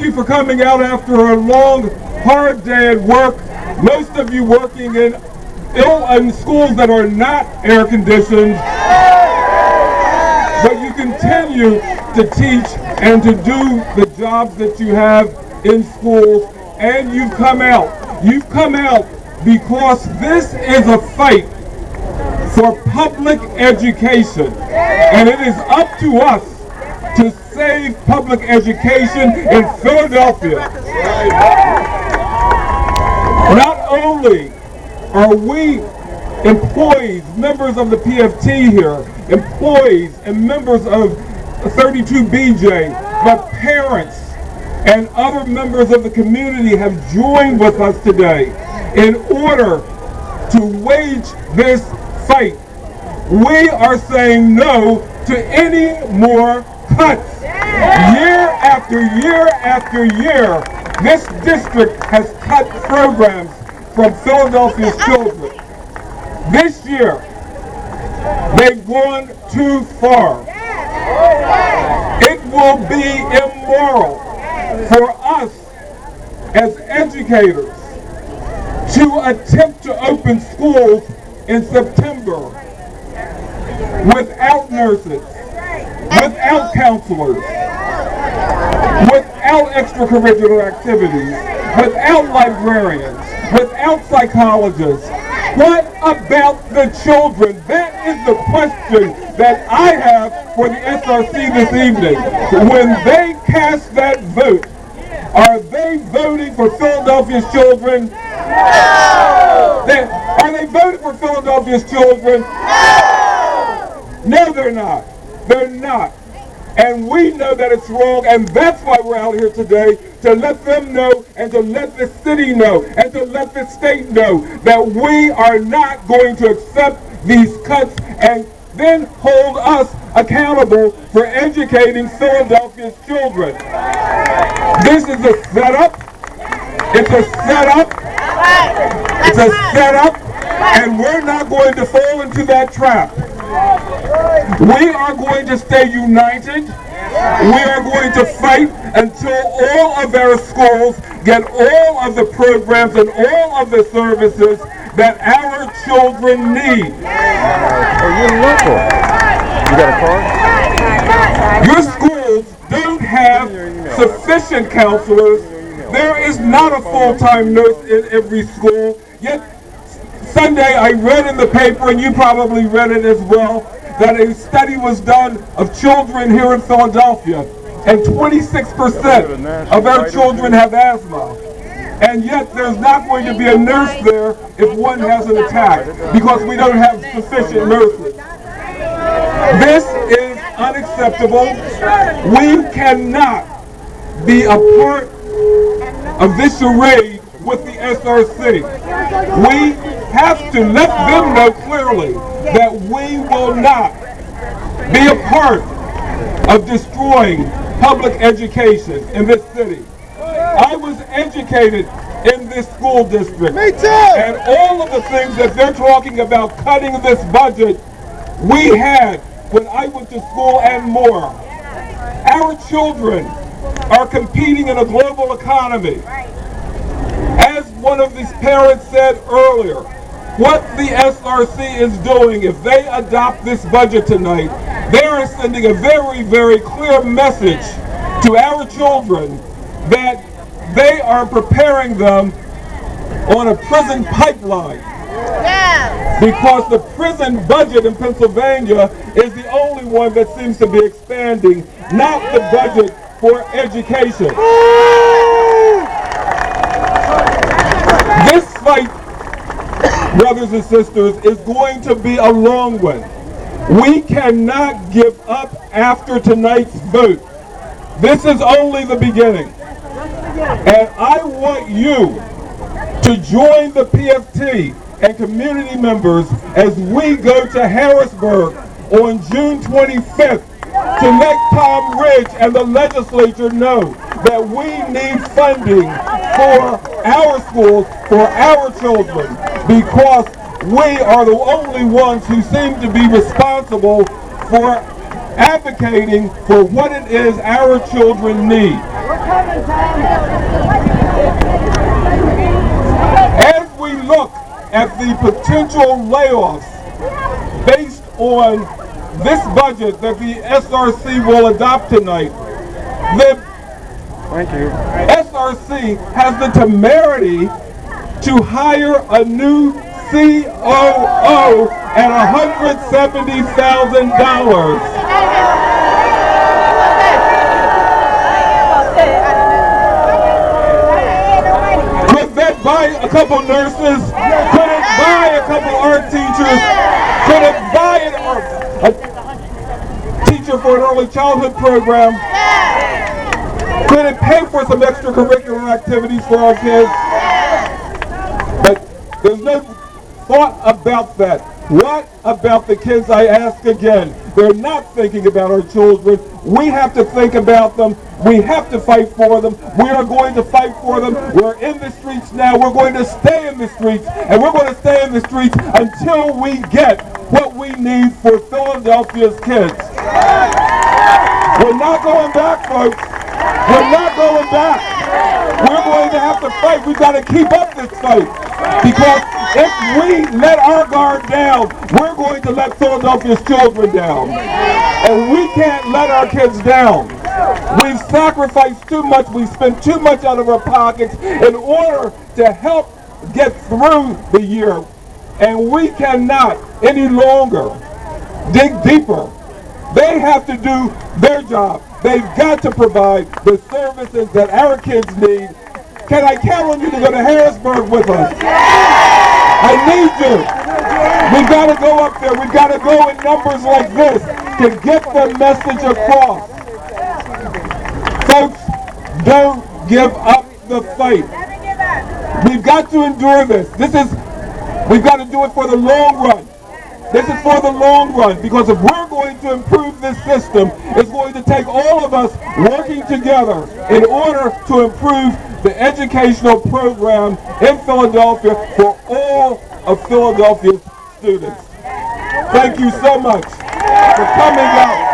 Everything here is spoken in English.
Thank you for coming out after a long, hard day at work. Most of you working in schools that are not air conditioned, but you continue to teach and to do the jobs that you have in schools, and you've come out. You've come out because this is a fight for public education, and it is up to us to save public education in Philadelphia. Not only are we employees, members of the PFT here, employees and members of 32BJ, but parents and other members of the community have joined with us today in order to wage this fight. We are saying no to any more cuts. Year after year after year, this district has cut programs from Philadelphia's children. This year, they've gone too far. It will be immoral for us as educators to attempt to open schools in September without nurses, without counselors, without extracurricular activities, without librarians, without psychologists. What about the children? That is the question that I have for the SRC this evening. When they cast that vote, are they voting for Philadelphia's children? No! Are they voting for Philadelphia's children? No! No, they're not. They're not. And we know that it's wrong, and that's why we're out here today, to let them know, and to let the city know, and to let the state know that we are not going to accept these cuts and then hold us accountable for educating Philadelphia's children. This is a setup. It's a setup. It's a setup, and we're not going to fall into that trap. We are going to stay united. We are going to fight until all of our schools get all of the programs and all of the services that our children need. Oh, you're local. You got a card? Your schools don't have sufficient counselors. There is not a full-time nurse in every school. Yet Sunday I read in the paper, and you probably read it as well, that a study was done of children here in Philadelphia, and 26% of our children have asthma. And yet there's not going to be a nurse there if one has an attack, because we don't have sufficient nurses. This is unacceptable. We cannot be a part of this charade with the SRC. We have to let them know clearly that we will not be a part of destroying public education in this city. I was educated in this school district. Me too! And all of the things that they're talking about cutting this budget, we had when I went to school and more. Our children are competing in a global economy. As one of these parents said earlier, what the SRC is doing, if they adopt this budget tonight, they are sending a very, very clear message to our children that they are preparing them on a prison pipeline. Yes. Because the prison budget in Pennsylvania is the only one that seems to be expanding, not the budget for education. This fight, brothers and sisters, is going to be a long one. We cannot give up after tonight's vote. This is only the beginning. And I want you to join the PFT and community members as we go to Harrisburg on June 25th to let Tom Ridge and the legislature know that we need funding for our schools, for our children, because we are the only ones who seem to be responsible for advocating for what it is our children need. As we look at the potential layoffs based on this budget that the SRC will adopt tonight, the SRC has the temerity to hire a new COO at $170,000. Could that buy a couple nurses? Could it buy a couple art teachers? Could it buy a teacher for an early childhood program? Could it pay for some extracurricular activities for our kids? But there's no thought about that. What about the kids, I ask again? They're not thinking about our children. We have to think about them. We have to fight for them. We are going to fight for them. We're in the streets now. We're going to stay in the streets. And we're going to stay in the streets until we get what we need for Philadelphia's kids. We're not going back, folks. We're not going back. We're going to have to fight. We've got to keep up this fight. Because if we let our guard down, we're going to let Philadelphia's children down. And we can't let our kids down. We've sacrificed too much. We've spent too much out of our pockets in order to help get through the year. And we cannot any longer dig deeper. They have to do their job. They've got to provide the services that our kids need. Can I count on you to go to Harrisburg with us? I need you. We've got to go up there. We've got to go in numbers like this to get the message across. Folks, don't give up the fight. We've got to endure this. We've got to do it for the long run. This is for the long run, because if we're going to improve this system, it's going to take all of us working together in order to improve the educational program in Philadelphia for all of Philadelphia's students. Thank you so much for coming out.